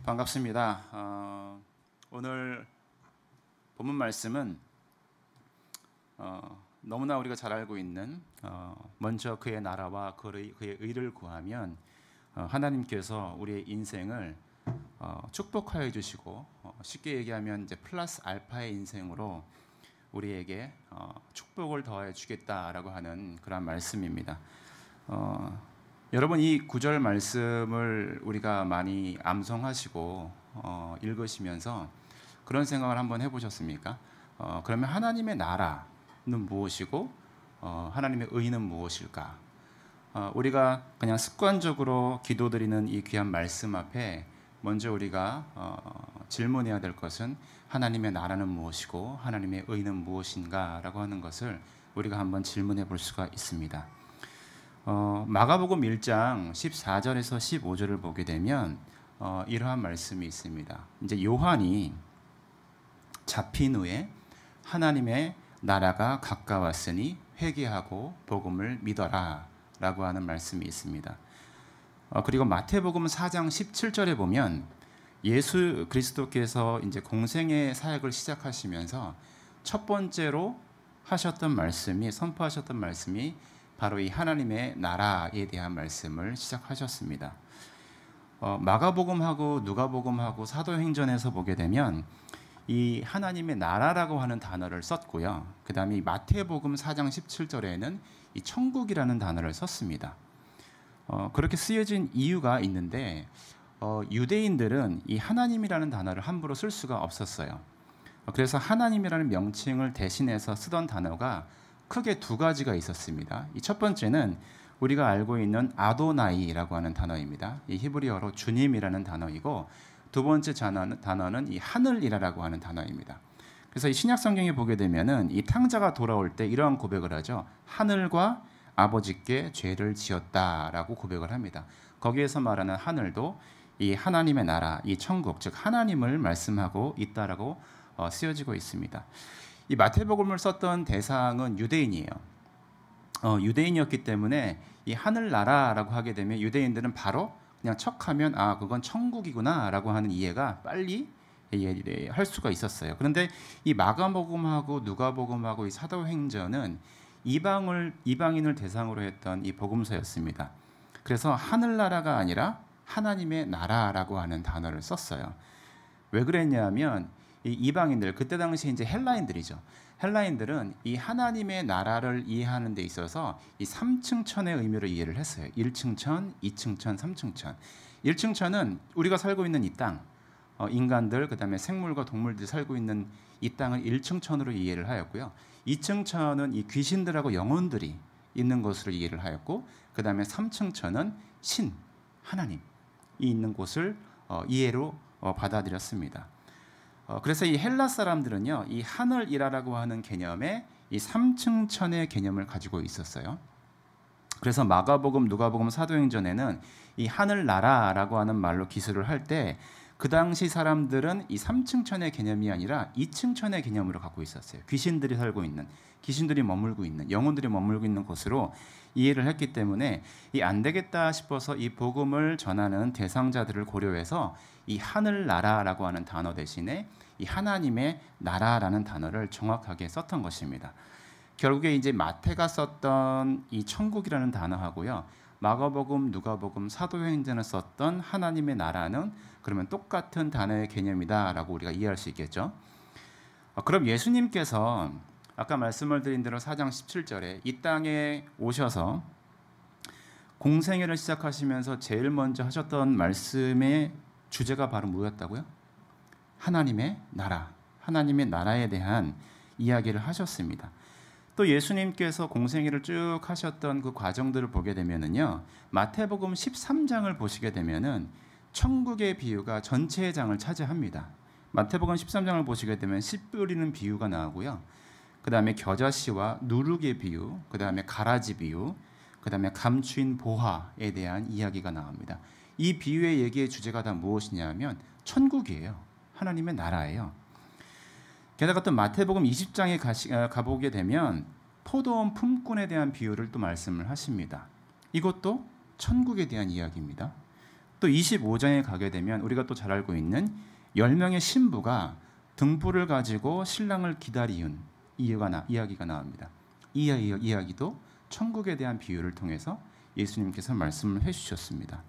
반갑습니다. 오늘 본문 말씀은 너무나 우리가 잘 알고 있는 먼저 그의 나라와 그의 의를 구하면 하나님께서 우리의 인생을 축복하여 주시고 쉽게 얘기하면 이제 플러스 알파의 인생으로 우리에게 축복을 더해 주겠다라고 하는 그런 말씀입니다. 여러분 이 구절 말씀을 우리가 많이 암송하시고 읽으시면서 그런 생각을 한번 해보셨습니까? 그러면 하나님의 나라는 무엇이고 하나님의 의는 무엇일까? 우리가 그냥 습관적으로 기도드리는 이 귀한 말씀 앞에 먼저 우리가 질문해야 될 것은 하나님의 나라는 무엇이고 하나님의 의는 무엇인가 라고 하는 것을 우리가 한번 질문해 볼 수가 있습니다. 마가복음 1장 14절에서 15절을 보게 되면 이러한 말씀이 있습니다. 이제 요한이 잡힌 후에 하나님의 나라가 가까웠으니 회개하고 복음을 믿어라 라고 하는 말씀이 있습니다. 그리고 마태복음 4장 17절에 보면 예수 그리스도께서 이제 공생의 사역을 시작하시면서 첫 번째로 하셨던 말씀이 선포하셨던 말씀이 바로 이 하나님의 나라에 대한 말씀을 시작하셨습니다. 마가복음하고 누가복음하고 사도행전에서 보게 되면 이 하나님의 나라라고 하는 단어를 썼고요. 그 다음에 마태복음 4장 17절에는 이 천국이라는 단어를 썼습니다. 그렇게 쓰여진 이유가 있는데 유대인들은 이 하나님이라는 단어를 함부로 쓸 수가 없었어요. 그래서 하나님이라는 명칭을 대신해서 쓰던 단어가 크게 두 가지가 있었습니다. 이 첫 번째는 우리가 알고 있는 아도나이라고 하는 단어입니다. 이 히브리어로 주님이라는 단어이고 두 번째 단어는 이 하늘이라고 하는 단어입니다. 그래서 이 신약 성경에 보게 되면은 이 탕자가 돌아올 때 이러한 고백을 하죠. 하늘과 아버지께 죄를 지었다라고 고백을 합니다. 거기에서 말하는 하늘도 이 하나님의 나라, 이 천국, 즉 하나님을 말씀하고 있다라고 쓰여지고 있습니다. 이 마태복음을 썼던 대상은 유대인이에요. 유대인이었기 때문에 이 하늘나라라고 하게 되면 유대인들은 바로 그냥 척하면 그건 천국이구나라고 하는 이해가 빨리 할 수가 있었어요. 그런데 이 마가복음하고 누가복음하고 이 사도행전은 이방인을 대상으로 했던 이 복음서였습니다. 그래서 하늘나라가 아니라 하나님의 나라라고 하는 단어를 썼어요. 왜 그랬냐면 이 이방인들, 그때 당시 이제 헬라인들이죠. 헬라인들은 이 하나님의 나라를 이해하는 데 있어서 이 3층 천의 의미로 이해를 했어요. 1층 천, 2층 천, 3층 천. 1층 천은 우리가 살고 있는 이 땅, 인간들, 그다음에 생물과 동물들이 살고 있는 이 땅을 1층 천으로 이해를 하였고요. 2층 천은 이 귀신들하고 영혼들이 있는 것으로 이해를 하였고, 그다음에 3층 천은 신, 하나님이 있는 곳을 이해로 받아들였습니다. 그래서 이 헬라 사람들은요, 이 하늘이라고 하는 개념에 이 3층 천의 개념을 가지고 있었어요. 그래서 마가복음, 누가복음, 사도행전에는 이 하늘나라라고 하는 말로 기술을 할 때 그 당시 사람들은 이 3층 천의 개념이 아니라 2층 천의 개념으로 갖고 있었어요. 귀신들이 살고 있는, 귀신들이 머물고 있는, 영혼들이 머물고 있는 곳으로 이해를 했기 때문에 이 안 되겠다 싶어서 이 복음을 전하는 대상자들을 고려해서 이 하늘나라라고 하는 단어 대신에 이 하나님의 나라라는 단어를 정확하게 썼던 것입니다. 결국에 이제 마태가 썼던 이 천국이라는 단어하고요, 마가복음, 누가복음, 사도행전을 썼던 하나님의 나라는 그러면 똑같은 단어의 개념이다라고 우리가 이해할 수 있겠죠. 그럼 예수님께서 아까 말씀을 드린 대로 4장 17절에 이 땅에 오셔서 공생애를 시작하시면서 제일 먼저 하셨던 말씀의 주제가 바로 뭐였다고요? 하나님의 나라, 하나님의 나라에 대한 이야기를 하셨습니다. 또 예수님께서 공생애를 쭉 하셨던 그 과정들을 보게 되면은요, 마태복음 13장을 보시게 되면은 천국의 비유가 전체의 장을 차지합니다. 마태복음 13장을 보시게 되면 씨 뿌리는 비유가 나오고요, 그 다음에 겨자씨와 누룩의 비유, 그 다음에 가라지 비유, 그 다음에 감추인 보화에 대한 이야기가 나옵니다. 이 비유의 얘기의 주제가 다 무엇이냐면 천국이에요. 하나님의 나라예요. 게다가 또 마태복음 20장에 가보게 되면 포도원 품꾼에 대한 비유를 또 말씀을 하십니다. 이것도 천국에 대한 이야기입니다. 또 25장에 가게 되면 우리가 또 잘 알고 있는 10명의 신부가 등불을 가지고 신랑을 기다리는 이야기가 나옵니다. 이 이야기도 천국에 대한 비유를 통해서 예수님께서 말씀을 해주셨습니다.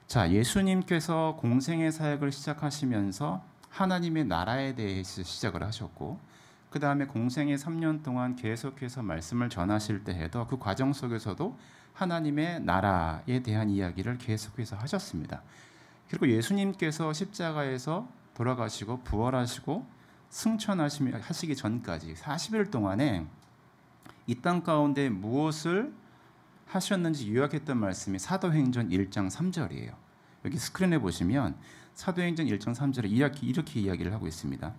자, 예수님께서 공생의 사역을 시작하시면서 하나님의 나라에 대해서 시작을 하셨고, 그 다음에 공생의 3년 동안 계속해서 말씀을 전하실 때에도 그 과정 속에서도 하나님의 나라에 대한 이야기를 계속해서 하셨습니다. 그리고 예수님께서 십자가에서 돌아가시고 부활하시고 승천하시기 전까지 40일 동안에 이 땅 가운데 무엇을 하셨는지 요약했던 말씀이 사도행전 1장 3절이에요. 여기 스크린에 보시면 사도행전 1장 3절에 이렇게 이야기를 하고 있습니다.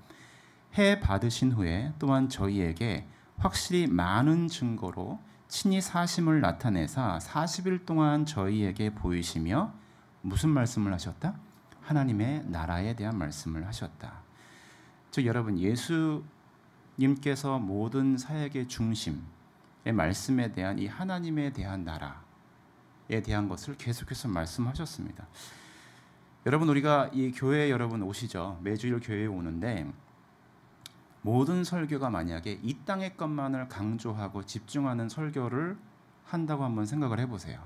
해 받으신 후에 또한 저희에게 확실히 많은 증거로 친히 사심을 나타내사 40일 동안 저희에게 보이시며 무슨 말씀을 하셨다? 하나님의 나라에 대한 말씀을 하셨다. 즉 여러분, 예수님께서 모든 사역의 중심의 말씀에 대한 이 하나님에 대한 나라에 대한 것을 계속해서 말씀하셨습니다. 여러분, 우리가 이 교회에 여러분 오시죠. 매주일 교회에 오는데 모든 설교가 만약에 이 땅의 것만을 강조하고 집중하는 설교를 한다고 한번 생각을 해보세요.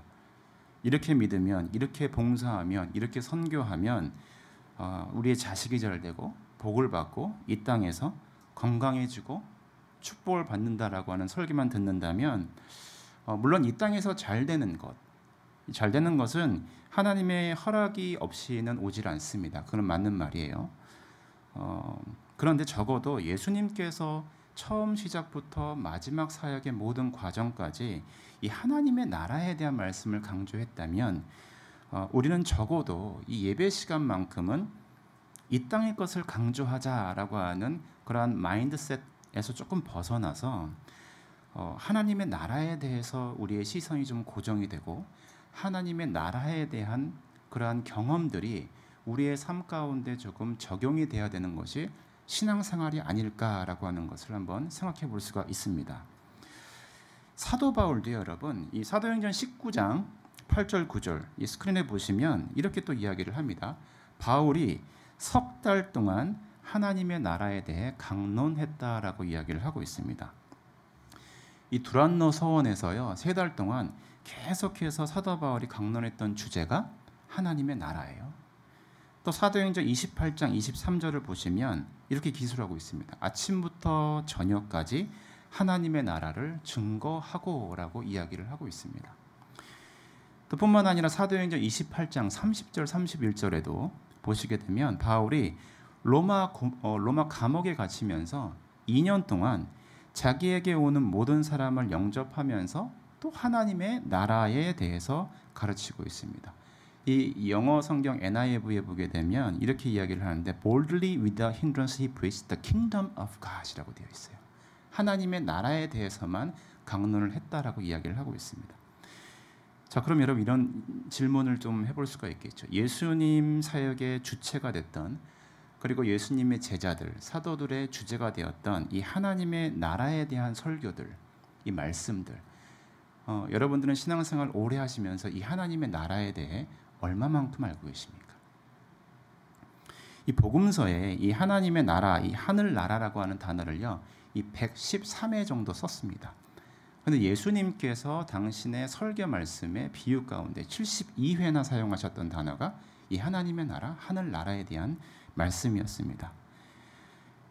이렇게 믿으면, 이렇게 봉사하면, 이렇게 선교하면 우리의 자식이 잘 되고 복을 받고 이 땅에서 건강해지고 축복을 받는다라고 하는 설교만 듣는다면 물론 이 땅에서 잘 되는 것은 하나님의 허락이 없이는 오질 않습니다. 그건 맞는 말이에요. 그런데 적어도 예수님께서 처음 시작부터 마지막 사역의 모든 과정까지 이 하나님의 나라에 대한 말씀을 강조했다면 우리는 적어도 이 예배 시간만큼은 이 땅의 것을 강조하자라고 하는 그러한 마인드셋에서 조금 벗어나서 하나님의 나라에 대해서 우리의 시선이 좀 고정이 되고 하나님의 나라에 대한 그러한 경험들이 우리의 삶 가운데 조금 적용이 돼야 되는 것이 신앙생활이 아닐까라고 하는 것을 한번 생각해 볼 수가 있습니다. 사도 바울도 여러분, 이 사도행전 19장 8절 9절 이 스크린에 보시면 이렇게 또 이야기를 합니다. 바울이 석 달 동안 하나님의 나라에 대해 강론했다라고 이야기를 하고 있습니다. 이 두란노 서원에서요 3달 동안 계속해서 사도 바울이 강론했던 주제가 하나님의 나라예요. 또 사도행전 28장 23절을 보시면 이렇게 기술하고 있습니다. 아침부터 저녁까지 하나님의 나라를 증거하고라고 이야기를 하고 있습니다. 또 뿐만 아니라 사도행전 28장 30절 31절에도 보시게 되면 바울이 로마 감옥에 갇히면서 2년 동안 자기에게 오는 모든 사람을 영접하면서 또 하나님의 나라에 대해서 가르치고 있습니다. 이 영어 성경 NIV에 보게 되면 이렇게 이야기를 하는데 boldly without hindrance he preached the kingdom of God이라고 되어 있어요. 하나님의 나라에 대해서만 강론을 했다라고 이야기를 하고 있습니다. 자, 그럼 여러분 이런 질문을 좀 해볼 수가 있겠죠. 예수님 사역의 주체가 됐던 그리고 예수님의 제자들, 사도들의 주제가 되었던 이 하나님의 나라에 대한 설교들, 이 말씀들 여러분들은 신앙생활 오래 하시면서 이 하나님의 나라에 대해 얼마만큼 알고 계십니까? 이 복음서에 이 하나님의 나라, 이 하늘 나라라고 하는 단어를요, 이 113회 정도 썼습니다. 그런데 예수님께서 당신의 설교 말씀의 비유 가운데 72회나 사용하셨던 단어가 이 하나님의 나라, 하늘 나라에 대한 말씀이었습니다.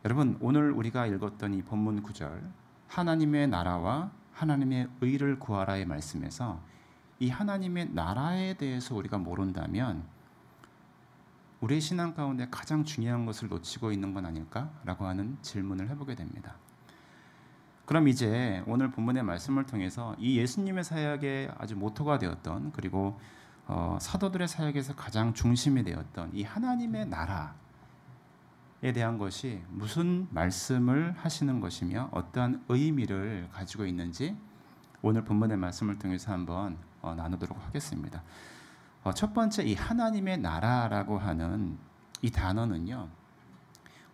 여러분, 오늘 우리가 읽었던 이 본문 구절, 하나님의 나라와 하나님의 의를 구하라의 말씀에서 이 하나님의 나라에 대해서 우리가 모른다면 우리의 신앙 가운데 가장 중요한 것을 놓치고 있는 건 아닐까라고 하는 질문을 해보게 됩니다. 그럼 이제 오늘 본문의 말씀을 통해서 이 예수님의 사역의 아주 모토가 되었던 그리고 사도들의 사역에서 가장 중심이 되었던 이 하나님의 나라에 대한 것이 무슨 말씀을 하시는 것이며 어떠한 의미를 가지고 있는지 오늘 본문의 말씀을 통해서 한번 나누도록 하겠습니다. 첫 번째, 이 하나님의 나라라고 하는 이 단어는요,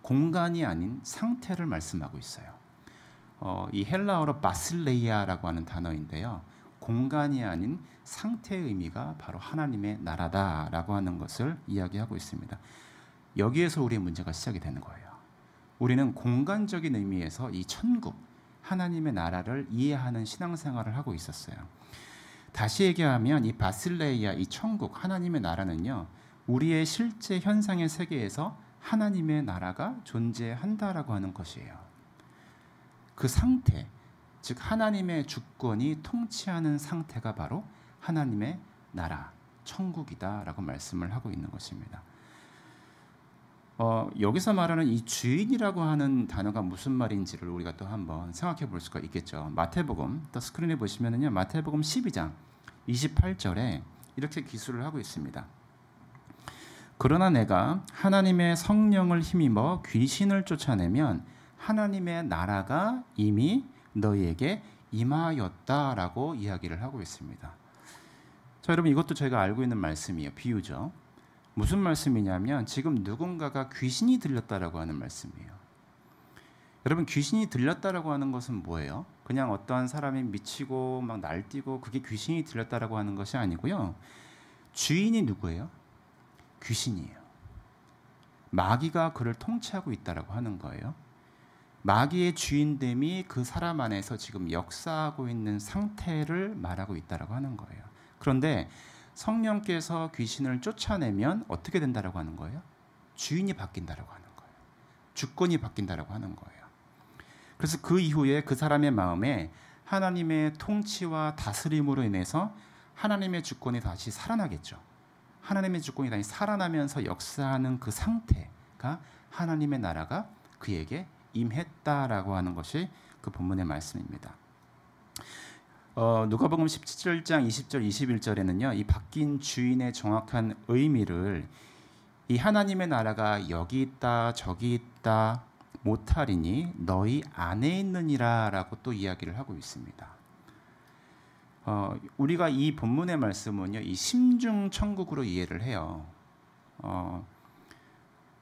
공간이 아닌 상태를 말씀하고 있어요. 이 헬라어로 바실레이아라고 하는 단어인데요, 공간이 아닌 상태의 의미가 바로 하나님의 나라다라고 하는 것을 이야기하고 있습니다. 여기에서 우리의 문제가 시작이 되는 거예요. 우리는 공간적인 의미에서 이 천국, 하나님의 나라를 이해하는 신앙생활을 하고 있었어요. 다시 얘기하면 이 바실레이아, 이 천국, 하나님의 나라는요, 우리의 실제 현상의 세계에서 하나님의 나라가 존재한다라고 하는 것이에요. 그 상태, 즉 하나님의 주권이 통치하는 상태가 바로 하나님의 나라, 천국이다라고 말씀을 하고 있는 것입니다. 여기서 말하는 이 주인이라고 하는 단어가 무슨 말인지를 우리가 또 한번 생각해 볼 수가 있겠죠. 마태복음, 또 스크린에 보시면은요, 마태복음 12장 28절에 이렇게 기술을 하고 있습니다. 그러나 내가 하나님의 성령을 힘입어 귀신을 쫓아내면 하나님의 나라가 이미 너희에게 임하였다라고 이야기를 하고 있습니다. 자, 여러분, 이것도 저희가 알고 있는 말씀이에요. 비유죠. 무슨 말씀이냐면 지금 누군가가 귀신이 들렸다라고 하는 말씀이에요. 여러분, 귀신이 들렸다라고 하는 것은 뭐예요? 그냥 어떠한 사람이 미치고 막 날뛰고 그게 귀신이 들렸다라고 하는 것이 아니고요. 주인이 누구예요? 귀신이에요. 마귀가 그를 통치하고 있다라고 하는 거예요. 마귀의 주인됨이 그 사람 안에서 지금 역사하고 있는 상태를 말하고 있다라고 하는 거예요. 그런데 성령께서 귀신을 쫓아내면 어떻게 된다라고 하는 거예요? 주인이 바뀐다라고 하는 거예요. 주권이 바뀐다라고 하는 거예요. 그래서 그 이후에 그 사람의 마음에 하나님의 통치와 다스림으로 인해서 하나님의 주권이 다시 살아나겠죠. 하나님의 주권이 다시 살아나면서 역사하는 그 상태가 하나님의 나라가 그에게 임했다라고 하는 것이 그 본문의 말씀입니다. 누가복음 17장 20절 21절에는요. 이 바뀐 주인의 정확한 의미를 이 하나님의 나라가 여기 있다 저기 있다 못하리니 너희 안에 있느니라라고 또 이야기를 하고 있습니다. 우리가 이 본문의 말씀은요. 이 심중 천국으로 이해를 해요.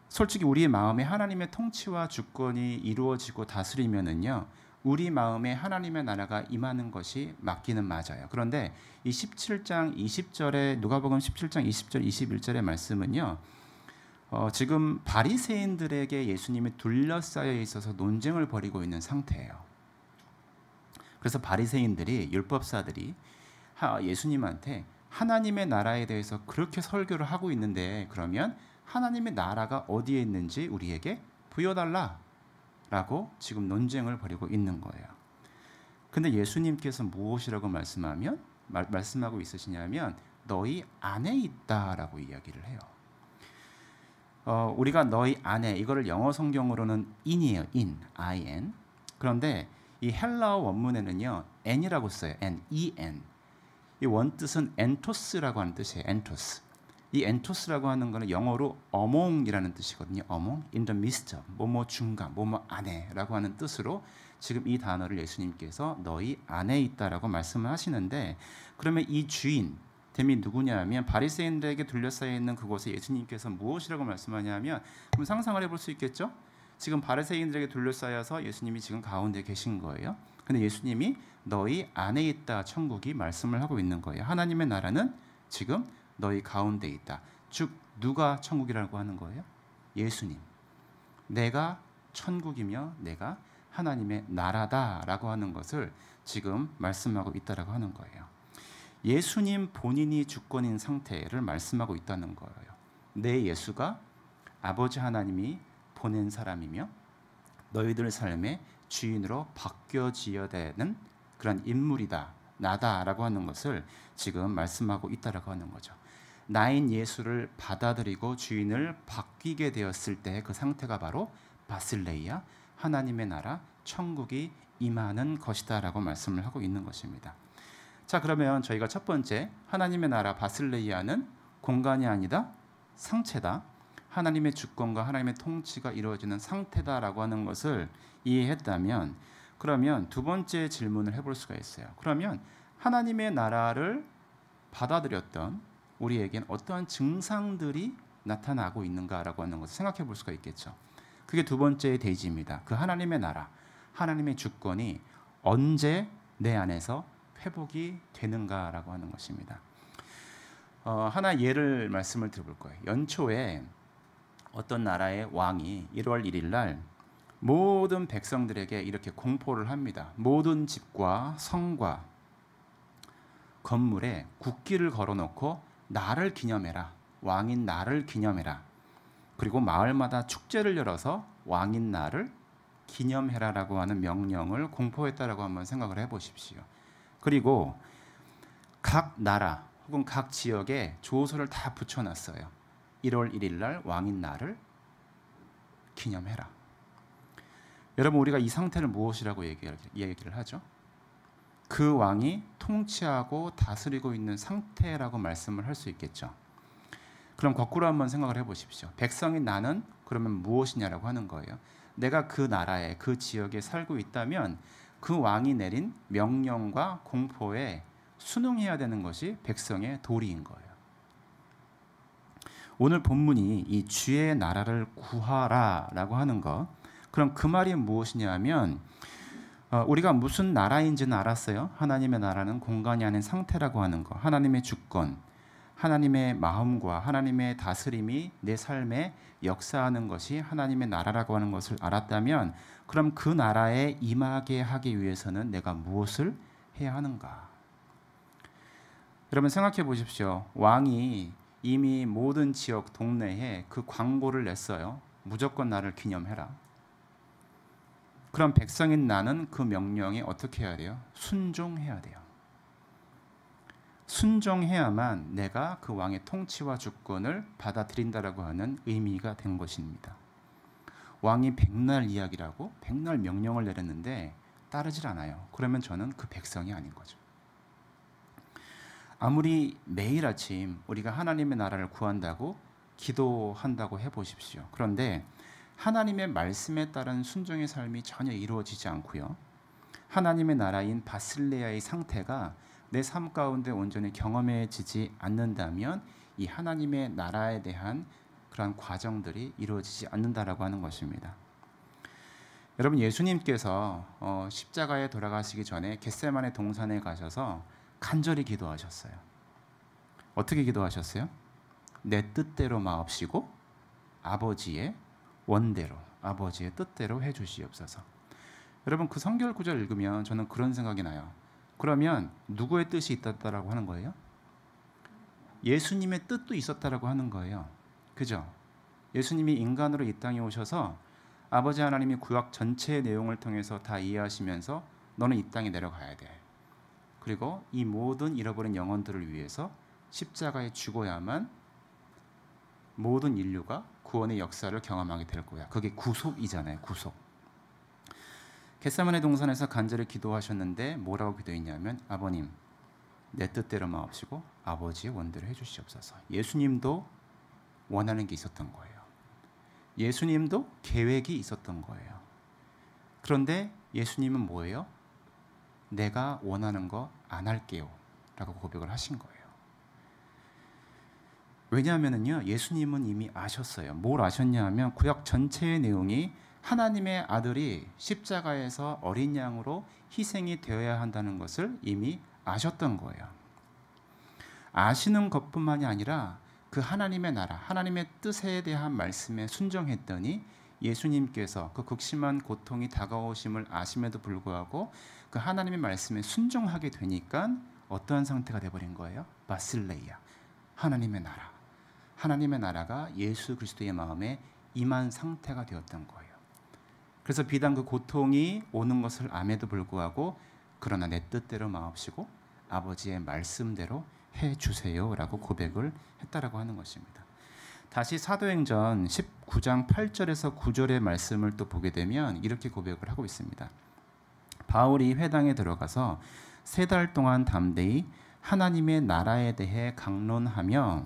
솔직히 우리의 마음에 하나님의 통치와 주권이 이루어지고 다스리면은요. 우리 마음에 하나님의 나라가 임하는 것이 맞기는 맞아요. 그런데 이 17장 20절에 누가복음 17장 20절 21절의 말씀은요. 지금 바리새인들에게 예수님이 둘러싸여 있어서 논쟁을 벌이고 있는 상태예요. 그래서 바리새인들이 율법사들이 예수님한테 하나님의 나라에 대해서 그렇게 설교를 하고 있는데 그러면 하나님의 나라가 어디에 있는지 우리에게 보여달라라고 지금 논쟁을 벌이고 있는 거예요. 근데 예수님께서 무엇이라고 말씀하고 있으시냐면 너희 안에 있다라고 이야기를 해요. 우리가 너희 안에 이거를 영어 성경으로는 in이에요. in. 그런데 이 헬라어 원문에는요. n이라고 써요. en. 이 원뜻은 엔토스라고 하는 뜻이에요. 엔토스. 이 엔토스라고 하는 거는 영어로 among이라는 뜻이거든요. among, in the midst of, 뭐뭐 중간, 뭐뭐 안에라고 하는 뜻으로 지금 이 단어를 예수님께서 너희 안에 있다라고 말씀을 하시는데 그러면 이 주인됨이 누구냐면 바리새인들에게 둘러싸여 있는 그곳에 예수님께서 무엇이라고 말씀하냐면 그럼 상상을 해볼 수 있겠죠? 지금 바리새인들에게 둘러싸여서 예수님이 지금 가운데 계신 거예요. 근데 예수님이 너희 안에 있다 천국이 말씀을 하고 있는 거예요. 하나님의 나라는 지금 너희 가운데 있다. 즉 누가 천국이라고 하는 거예요? 예수님. 내가 천국이며 내가 하나님의 나라다라고 하는 것을 지금 말씀하고 있다라고 하는 거예요. 예수님 본인이 주권인 상태를 말씀하고 있다는 거예요. 내 예수가 아버지 하나님이 보낸 사람이며 너희들 삶의 주인으로 바뀌어지어야 되는 그런 인물이다. 나다라고 하는 것을 지금 말씀하고 있다라고 하는 거죠. 나인 예수를 받아들이고 주인을 바뀌게 되었을 때 그 상태가 바로 바실레이아, 하나님의 나라, 천국이 임하는 것이다라고 말씀을 하고 있는 것입니다. 자, 그러면 저희가 첫 번째 하나님의 나라 바실레이아는 공간이 아니다, 상체다. 하나님의 주권과 하나님의 통치가 이루어지는 상태다라고 하는 것을 이해했다면 그러면 두 번째 질문을 해볼 수가 있어요. 그러면 하나님의 나라를 받아들였던 우리에겐 어떠한 증상들이 나타나고 있는가라고 하는 것을 생각해 볼 수가 있겠죠. 그게 두 번째의 대지입니다. 그 하나님의 나라, 하나님의 주권이 언제 내 안에서 회복이 되는가라고 하는 것입니다. 하나 예를 말씀을 드려볼 거예요. 연초에 어떤 나라의 왕이 1월 1일 날 모든 백성들에게 이렇게 공포를 합니다. 모든 집과 성과 건물에 국기를 걸어놓고 나를 기념해라. 왕인 나를 기념해라. 그리고 마을마다 축제를 열어서 왕인 나를 기념해라라고 하는 명령을 공포했다라고 한번 생각을 해보십시오. 그리고 각 나라 혹은 각 지역에 조서를 다 붙여놨어요. 1월 1일 날 왕인 나를 기념해라. 여러분, 우리가 이 상태를 무엇이라고 얘기를 하죠? 그 왕이 통치하고 다스리고 있는 상태라고 말씀을 할 수 있겠죠. 그럼 거꾸로 한번 생각을 해보십시오. 백성인 나는 그러면 무엇이냐라고 하는 거예요. 내가 그 나라에 그 지역에 살고 있다면 그 왕이 내린 명령과 공포에 순응해야 되는 것이 백성의 도리인 거예요. 오늘 본문이 이 주의 나라를 구하라라고 하는 것, 그럼 그 말이 무엇이냐면 우리가 무슨 나라인지는 알았어요. 하나님의 나라는 공간이 아닌 상태라고 하는 것, 하나님의 주권, 하나님의 마음과 하나님의 다스림이 내 삶에 역사하는 것이 하나님의 나라라고 하는 것을 알았다면, 그럼 그 나라에 임하게 하기 위해서는 내가 무엇을 해야 하는가? 여러분 생각해 보십시오. 왕이 이미 모든 지역 동네에 그 광고를 냈어요. 무조건 나를 기념해라. 그럼 백성인 나는 그 명령에 어떻게 해야 돼요? 순종해야 돼요. 순종해야만 내가 그 왕의 통치와 주권을 받아들인다라고 하는 의미가 된 것입니다. 왕이 백날 이야기라고 백날 명령을 내렸는데 따르질 않아요. 그러면 저는 그 백성이 아닌 거죠. 아무리 매일 아침 우리가 하나님의 나라를 구한다고 기도한다고 해보십시오. 그런데 하나님의 말씀에 따른 순종의 삶이 전혀 이루어지지 않고요. 하나님의 나라인 바실레아의 상태가 내 삶 가운데 온전히 경험해지지 않는다면 이 하나님의 나라에 대한 그러한 과정들이 이루어지지 않는다라고 하는 것입니다. 여러분, 예수님께서 십자가에 돌아가시기 전에 겟세마네 동산에 가셔서 간절히 기도하셨어요. 어떻게 기도하셨어요? 내 뜻대로 마옵시고 아버지의 원대로, 아버지의 뜻대로 해주시옵소서. 여러분, 그 성경 구절 읽으면 저는 그런 생각이 나요. 그러면 누구의 뜻이 있었다라고 하는 거예요? 예수님의 뜻도 있었다라고 하는 거예요. 그죠? 예수님이 인간으로 이 땅에 오셔서 아버지 하나님이 구약 전체의 내용을 통해서 다 이해하시면서 너는 이 땅에 내려가야 돼. 그리고 이 모든 잃어버린 영혼들을 위해서 십자가에 죽어야만 모든 인류가 구원의 역사를 경험하게 될 거야. 그게 구속이잖아요. 구속. 겟세마네 동산에서 간절히 기도하셨는데 뭐라고 기도했냐면 아버님, 내 뜻대로 마옵시고 아버지의 원대로 해주시옵소서. 예수님도 원하는 게 있었던 거예요. 예수님도 계획이 있었던 거예요. 그런데 예수님은 뭐예요? 내가 원하는 거 안 할게요 라고 고백을 하신 거예요. 왜냐하면요, 예수님은 이미 아셨어요. 뭘 아셨냐 하면 구약 전체의 내용이 하나님의 아들이 십자가에서 어린 양으로 희생이 되어야 한다는 것을 이미 아셨던 거예요. 아시는 것뿐만이 아니라 그 하나님의 나라, 하나님의 뜻에 대한 말씀에 순종했더니 예수님께서 그 극심한 고통이 다가오심을 아심에도 불구하고 그 하나님의 말씀에 순종하게 되니까 어떠한 상태가 되어버린 거예요? 바실레이아, 하나님의 나라. 하나님의 나라가 예수 그리스도의 마음에 임한 상태가 되었던 거예요. 그래서 비단 그 고통이 오는 것을 암에도 불구하고 그러나 내 뜻대로 마옵시고 아버지의 말씀대로 해주세요라고 고백을 했다라고 하는 것입니다. 다시 사도행전 19장 8절에서 9절의 말씀을 또 보게 되면 이렇게 고백을 하고 있습니다. 바울이 회당에 들어가서 3달 동안 담대히 하나님의 나라에 대해 강론하며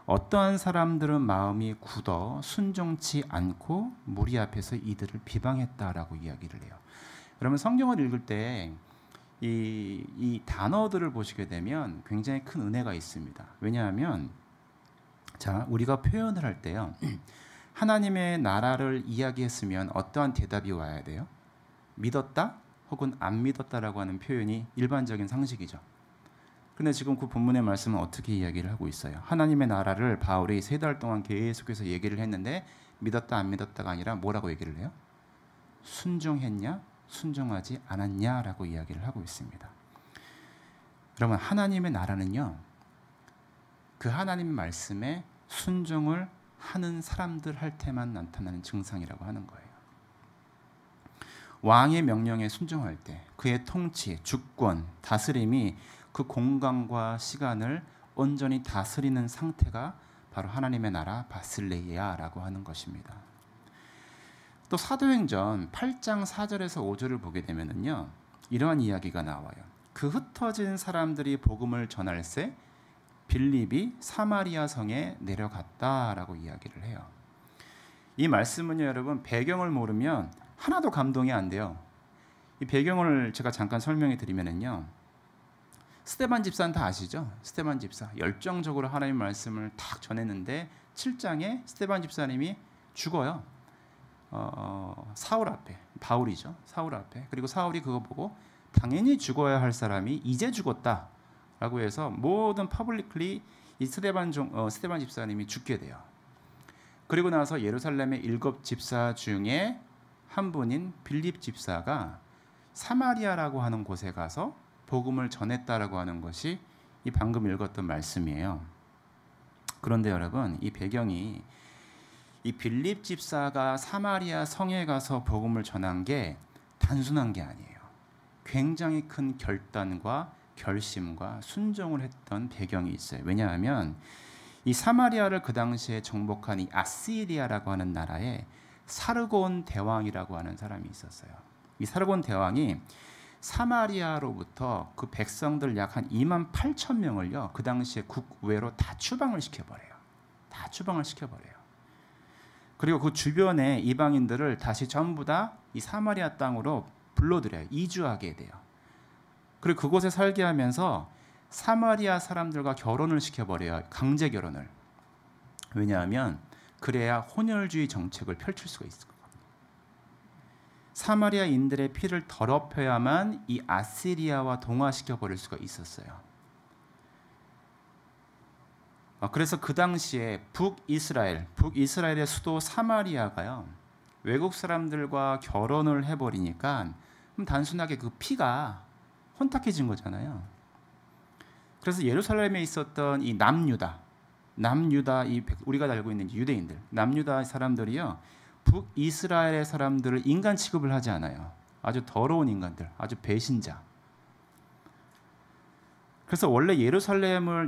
어떠한 사람들은 마음이 굳어 순종치 않고 무리 앞에서 이들을 비방했다라고 이야기를 해요. 여러분, 성경을 읽을 때 이 단어들을 보시게 되면 굉장히 큰 은혜가 있습니다. 왜냐하면 자, 우리가 표현을 할 때요, 하나님의 나라를 이야기했으면 어떠한 대답이 와야 돼요? 믿었다 혹은 안 믿었다라고 하는 표현이 일반적인 상식이죠. 그런데 지금 그 본문의 말씀은 어떻게 이야기를 하고 있어요? 하나님의 나라를 바울이 3달 동안 계속해서 얘기를 했는데 믿었다 안 믿었다가 아니라 뭐라고 얘기를 해요? 순종했냐 순종하지 않았냐라고 이야기를 하고 있습니다. 여러분, 하나님의 나라는요, 그 하나님 말씀에 순종을 하는 사람들 할 때만 나타나는 증상이라고 하는 거예요. 왕의 명령에 순종할 때 그의 통치, 주권, 다스림이 그 공간과 시간을 온전히 다스리는 상태가 바로 하나님의 나라 바실레이아라고 하는 것입니다. 또 사도행전 8장 4절에서 5절을 보게 되면은요, 이러한 이야기가 나와요. 그 흩어진 사람들이 복음을 전할새 빌립이 사마리아 성에 내려갔다라고 이야기를 해요. 이 말씀은요, 여러분, 배경을 모르면 하나도 감동이 안 돼요. 이 배경을 제가 잠깐 설명해 드리면은요, 스데반 집사는 다 아시죠? 스데반 집사 열정적으로 하나님 말씀을 딱 전했는데 7장에 스데반 집사님이 죽어요. 사울 앞에, 바울이죠. 사울 앞에. 그리고 사울이 그거 보고 당연히 죽어야 할 사람이 이제 죽었다라고 해서 모든 퍼블릭리 이 스데반 집사님이 죽게 돼요. 그리고 나서 예루살렘의 7 집사 중에 한 분인 빌립 집사가 사마리아라고 하는 곳에 가서 복음을 전했다라고 하는 것이 이 방금 읽었던 말씀이에요. 그런데 여러분, 이 배경이 이 빌립 집사가 사마리아 성에 가서 복음을 전한 게 단순한 게 아니에요. 굉장히 큰 결단과 결심과 순종을 했던 배경이 있어요. 왜냐하면 이 사마리아를 그 당시에 정복한 이 아시리아라고 하는 나라에 사르곤 대왕이라고 하는 사람이 있었어요. 이 사르곤 대왕이 사마리아로부터 그 백성들 약 한 28,000명을요, 그 당시에 국외로 다 추방을 시켜버려요. 다 추방을 시켜버려요. 그리고 그 주변의 이방인들을 다시 전부 다 이 사마리아 땅으로 불러들여요. 이주하게 돼요. 그리고 그곳에 살게 하면서 사마리아 사람들과 결혼을 시켜버려요. 강제 결혼을. 왜냐하면 그래야 혼혈주의 정책을 펼칠 수가 있을 겁니다. 사마리아인들의 피를 더럽혀야만 이 아시리아와 동화시켜버릴 수가 있었어요. 그래서 그 당시에 북이스라엘의 수도 사마리아가요, 외국 사람들과 결혼을 해버리니까 단순하게 그 피가 혼탁해진 거잖아요. 그래서 예루살렘에 있었던 이 남유다 우리가 알고 있는 유대인들, 남유다 사람들이요, 북이스라엘의 사람들을 인간 취급을 하지 않아요. 아주 더러운 인간들, 아주 배신자. 그래서 원래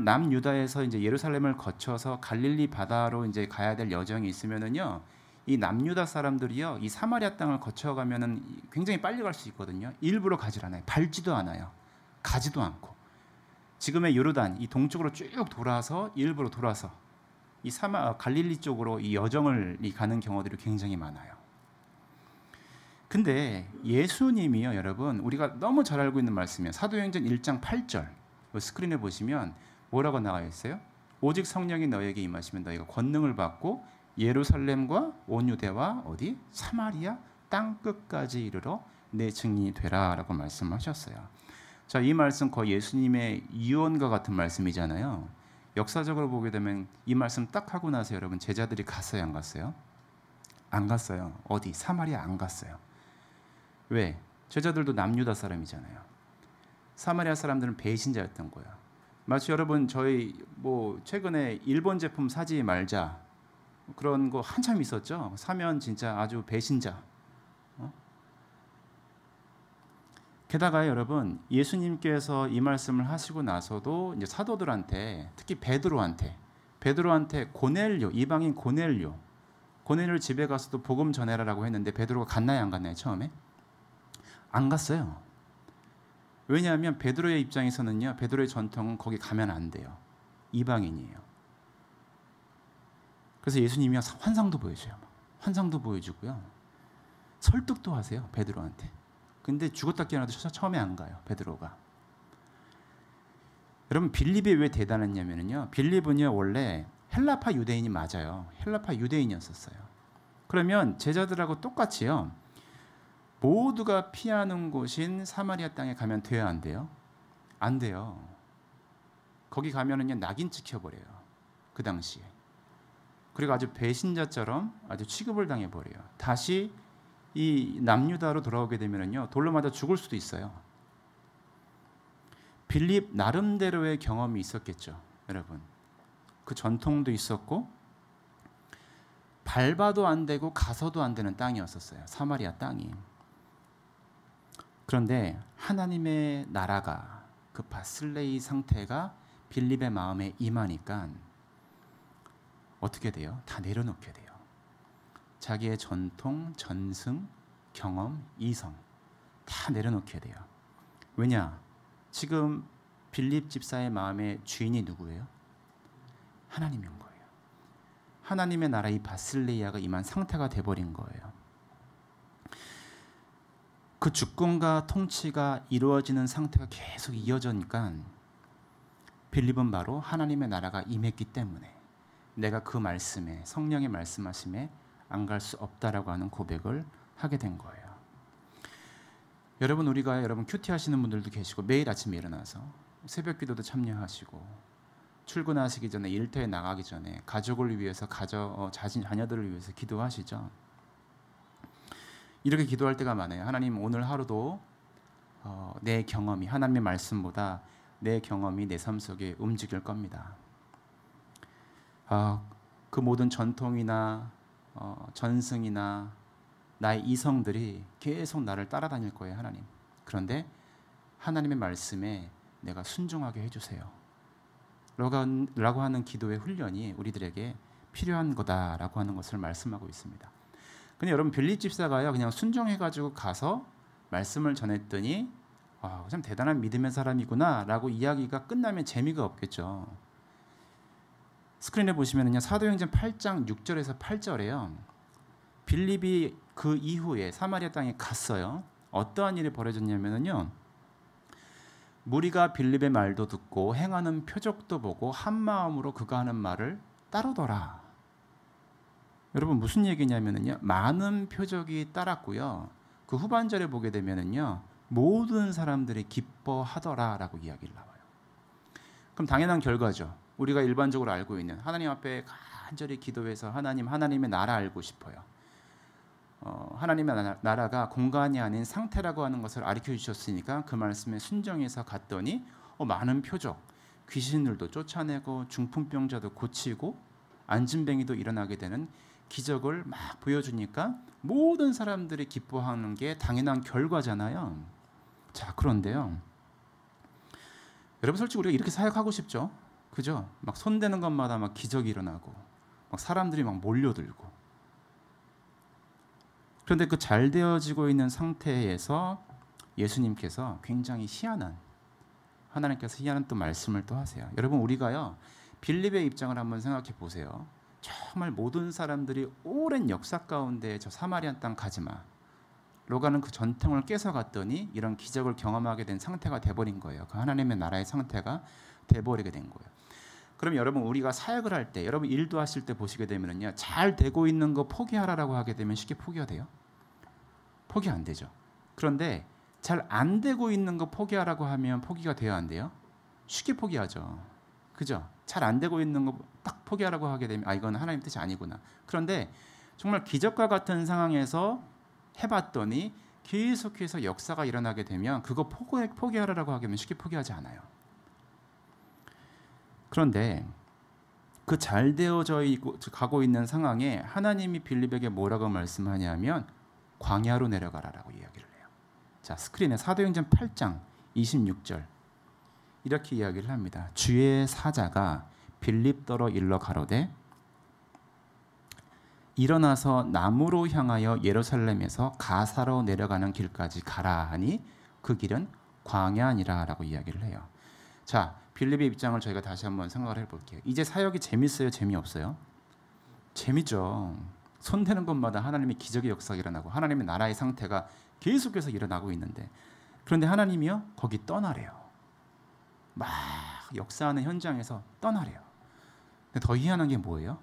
남유다에서 이제 예루살렘을 거쳐서 갈릴리 바다로 이제 가야 될 여정이 있으면은요, 이 남유다 사람들이요, 이 사마리아 땅을 거쳐가면은 굉장히 빨리 갈 수 있거든요. 일부러 가질 않아요. 밟지도 않아요. 가지도 않고. 지금의 요르단 이 동쪽으로 쭉 일부러 돌아서 이 갈릴리 쪽으로 이 여정을 가는 경우들이 굉장히 많아요. 근데 예수님이요, 여러분, 우리가 너무 잘 알고 있는 말씀이에요. 사도행전 1장 8절 스크린에 보시면 뭐라고 나와 있어요? 오직 성령이 너에게 임하시면 너희가 권능을 받고 예루살렘과 온 유대와 어디? 사마리아 땅 끝까지 이르러 내 증인이 되라라고 말씀하셨어요. 자, 이 말씀 거의 예수님의 유언과 같은 말씀이잖아요. 역사적으로 보게 되면 이 말씀 딱 하고 나서 여러분, 제자들이 갔어요, 안 갔어요? 안 갔어요. 어디? 사마리아 안 갔어요. 왜? 제자들도 남유다 사람이잖아요. 사마리아 사람들은 배신자였던 거예요. 마치 여러분, 저희 최근에 일본 제품 사지 말자 그런 거 한참 있었죠. 사면 진짜 아주 배신자. 게다가 여러분, 예수님께서 이 말씀을 하시고 나서도 이제 사도들한테, 특히 베드로한테 고넬료, 이방인 고넬료 집에 가서도 복음 전해라라고 했는데 베드로가 갔나요, 안 갔나요? 처음에 안 갔어요. 왜냐하면 베드로의 입장에서는요, 베드로의 전통은 거기 가면 안 돼요. 이방인이에요. 그래서 예수님이 환상도 보여줘요. 환상도 보여주고요, 설득도 하세요, 베드로한테. 근데 죽었다 깨어나도 처음에 안 가요, 베드로가. 여러분, 빌립이 왜 대단했냐면요, 빌립은요 원래 헬라파 유대인이 맞아요. 헬라파 유대인이었었어요. 그러면 제자들하고 똑같이요, 모두가 피하는 곳인 사마리아 땅에 가면 돼야 안 돼요? 안 돼요. 거기 가면은요 낙인 찍혀버려요. 그 당시에. 그리고 아주 배신자처럼 아주 취급을 당해버려요. 다시 이 남유다로 돌아오게 되면은요 돌로 맞아 죽을 수도 있어요. 빌립 나름대로의 경험이 있었겠죠, 여러분. 그 전통도 있었고 밟아도 안 되고 가서도 안 되는 땅이었었어요. 사마리아 땅이. 그런데 하나님의 나라가 그 바슬레이 상태가 빌립의 마음에 임하니까 어떻게 돼요? 다 내려놓게 돼요. 자기의 전통, 전승, 경험, 이성 다 내려놓게 돼요. 왜냐? 지금 빌립 집사의 마음의 주인이 누구예요? 하나님인 거예요. 하나님의 나라 이 바슬레이아가 임한 상태가 돼버린 거예요. 그 주권과 통치가 이루어지는 상태가 계속 이어지니까 빌립은 바로 하나님의 나라가 임했기 때문에 내가 그 말씀에 성령의 말씀하심에 안 갈 수 없다라고 하는 고백을 하게 된 거예요. 여러분 여러분 큐티 하시는 분들도 계시고 매일 아침에 일어나서 새벽 기도도 참여하시고 출근하시기 전에 일터에 나가기 전에 가족을 위해서 자녀들을 위해서 기도하시죠. 이렇게 기도할 때가 많아요. 하나님 오늘 하루도 내 경험이 하나님의 말씀보다 내 경험이 내 삶 속에 움직일 겁니다. 그 모든 전통이나 전승이나 나의 이성들이 계속 나를 따라다닐 거예요, 하나님. 그런데 하나님의 말씀에 내가 순종하게 해주세요. 라고 하는 기도의 훈련이 우리들에게 필요한 거다라고 하는 것을 말씀하고 있습니다. 근데 여러분 빌립 집사가요 그냥 순종해가지고 가서 말씀을 전했더니 참 대단한 믿음의 사람이구나라고 이야기가 끝나면 재미가 없겠죠. 스크린에 보시면은요 사도행전 8장 6절에서 8절에요. 빌립이 그 이후에 사마리아 땅에 갔어요. 어떠한 일이 벌어졌냐면요. 무리가 빌립의 말도 듣고 행하는 표적도 보고 한 마음으로 그가 하는 말을 따르더라. 여러분 무슨 얘기냐면요. 많은 표적이 따랐고요. 그 후반절에 보게 되면요. 모든 사람들이 기뻐하더라라고 이야기를 나와요. 그럼 당연한 결과죠. 우리가 일반적으로 알고 있는 하나님 앞에 간절히 기도해서 하나님의 나라 알고 싶어요. 하나님의 나라가 공간이 아닌 상태라고 하는 것을 가르쳐 주셨으니까 그 말씀에 순종해서 갔더니 많은 표적, 귀신들도 쫓아내고 중풍병자도 고치고 안진뱅이도 일어나게 되는 기적을 막 보여주니까 모든 사람들이 기뻐하는 게 당연한 결과잖아요. 자, 그런데요. 여러분 솔직히 우리가 이렇게 사역하고 싶죠? 그죠? 막 손대는 것마다 막 기적이 일어나고 막 사람들이 막 몰려들고 그런데 그 잘 되어지고 있는 상태에서 예수님께서 굉장히 하나님께서 희한한 또 말씀을 또 하세요. 여러분 우리가요 빌립의 입장을 한번 생각해 보세요. 정말 모든 사람들이 오랜 역사 가운데 저 사마리아 땅 가지마 로가는 그 전통을 깨서 갔더니 이런 기적을 경험하게 된 상태가 돼버린 거예요. 그 하나님의 나라의 상태가 돼버리게 된 거예요. 그럼 여러분 우리가 사역을 할 때 여러분 일도 하실 때 보시게 되면은요 잘 되고 있는 거 포기하라라고 하게 되면 쉽게 포기가 돼요? 포기 안 되죠. 그런데 잘 안 되고 있는 거 포기하라고 하면 포기가 돼요, 안 돼요? 쉽게 포기하죠. 그죠? 잘 안 되고 있는 거 딱 포기하라고 하게 되면 이건 하나님 뜻이 아니구나. 그런데 정말 기적과 같은 상황에서 해봤더니 계속해서 역사가 일어나게 되면 그거 포기하라고 하게 되면 쉽게 포기하지 않아요. 그런데 그 잘 되어져 가고 있는 상황에 하나님이 빌립에게 뭐라고 말씀하냐면 광야로 내려가라라고 이야기를 해요. 자, 스크린에 사도행전 8장 26절 이렇게 이야기를 합니다. 주의 사자가 빌립더러 일러 가로되 일어나서 남으로 향하여 예루살렘에서 가사로 내려가는 길까지 가라 하니 그 길은 광야니라라고 이야기를 해요. 자, 빌립의 입장을 저희가 다시 한번 생각을 해볼게요. 이제 사역이 재밌어요? 재미없어요? 재미죠. 손대는 것마다 하나님의 기적의 역사가 일어나고 하나님의 나라의 상태가 계속해서 일어나고 있는데 그런데 하나님이요? 거기 떠나래요. 막 역사하는 현장에서 떠나래요. 근데 더 희한한 게 뭐예요?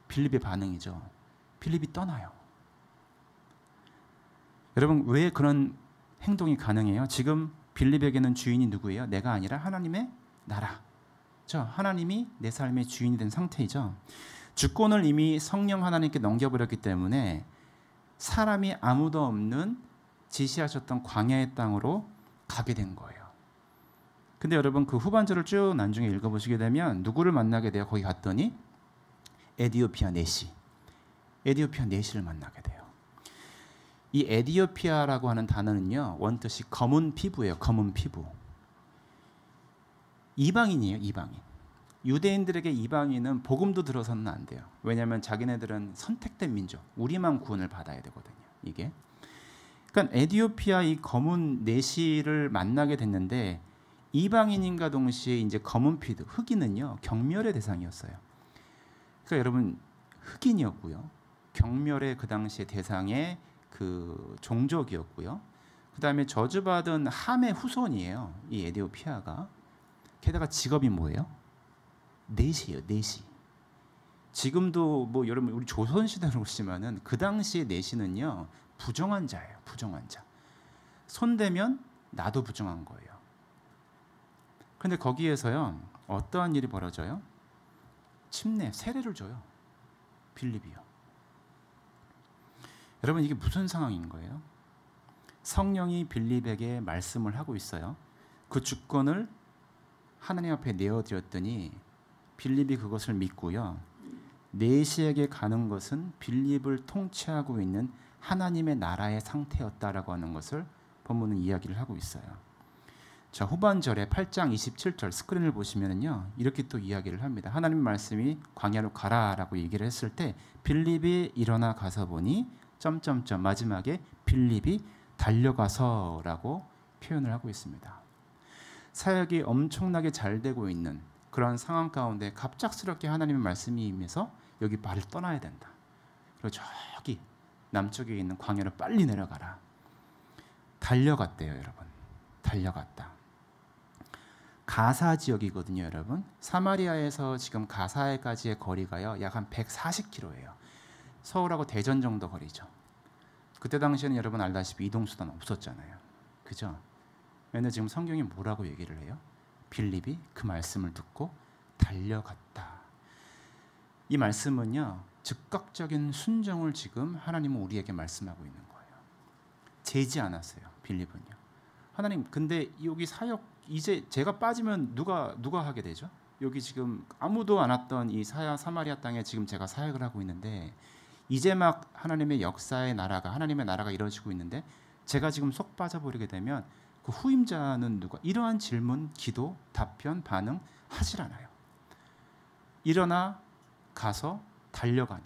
빌립의 반응이죠. 빌립이 떠나요. 여러분 왜 그런 행동이 가능해요? 지금 빌립에게는 주인이 누구예요? 내가 아니라 하나님의 나라. 하나님이 내 삶의 주인이 된 상태이죠. 주권을 이미 성령 하나님께 넘겨버렸기 때문에 사람이 아무도 없는 지시하셨던 광야의 땅으로 가게 된 거예요. 근데 여러분 그 후반절을 쭉 나중에 읽어보시게 되면 누구를 만나게 돼요? 거기 갔더니 에디오피아 내시를 만나게 돼요. 이 에디오피아라고 하는 단어는요, 원뜻이 검은 피부예요. 검은 피부. 이방인이에요. 이방인. 유대인들에게 이방인은 복음도 들어서는 안 돼요. 왜냐하면 자기네들은 선택된 민족, 우리만 구원을 받아야 되거든요. 이게. 그러니까 에디오피아 이 검은 내시를 만나게 됐는데 이방인인과 동시에 이제 검은 피부, 흑인은요 경멸의 대상이었어요. 그러니까 여러분 흑인이었고요, 경멸의 그 당시의 대상의 그 종족이었고요. 그 다음에 저주받은 함의 후손이에요. 이 에디오피아가. 게다가 직업이 뭐예요? 내시예요. 내시. 지금도 뭐 여러분 우리 조선 시대로 보시면은 그 당시의 내시는요 부정한 자예요. 부정한 자. 손대면 나도 부정한 거예요. 근데 거기에서요 어떠한 일이 벌어져요? 침례, 세례를 줘요. 빌립이요. 여러분 이게 무슨 상황인 거예요? 성령이 빌립에게 말씀을 하고 있어요. 그 주권을 하나님 앞에 내어드렸더니 빌립이 그것을 믿고요. 내시에게 가는 것은 빌립을 통치하고 있는 하나님의 나라의 상태였다라고 하는 것을 본문은 이야기를 하고 있어요. 자, 후반절에 8장 27절 스크린을 보시면은요 이렇게 또 이야기를 합니다. 하나님 말씀이 광야로 가라라고 얘기를 했을 때 빌립이 일어나 가서 보니 점점점 마지막에 빌립이 달려가서라고 표현을 하고 있습니다. 사역이 엄청나게 잘 되고 있는 그런 상황 가운데 갑작스럽게 하나님의 말씀이 임해서 여기 말을 떠나야 된다. 그리고 저기 남쪽에 있는 광야로 빨리 내려가라. 달려갔대요, 여러분. 달려갔다. 가사 지역이거든요, 여러분. 사마리아에서 지금 가사에까지의 거리가요, 약 한 140km예요. 서울하고 대전 정도 거리죠. 그때 당시에는 여러분 알다시피 이동수단 없었잖아요. 그죠? 근데 지금 성경이 뭐라고 얘기를 해요? 빌립이 그 말씀을 듣고 달려갔다. 이 말씀은요, 즉각적인 순종을 지금 하나님은 우리에게 말씀하고 있는 거예요. 재지 않았어요, 빌립은요. 하나님, 근데 여기 사역 이제 제가 빠지면 누가 하게 되죠? 여기 지금 아무도 안 왔던 이 사마리아 땅에 지금 제가 사역을 하고 있는데 이제 막 하나님의 역사의 나라가, 하나님의 나라가 이루어지고 있는데 제가 지금 속 빠져버리게 되면 그 후임자는 누가? 이러한 질문, 기도, 답변, 반응 하질 않아요. 일어나 가서 달려가니.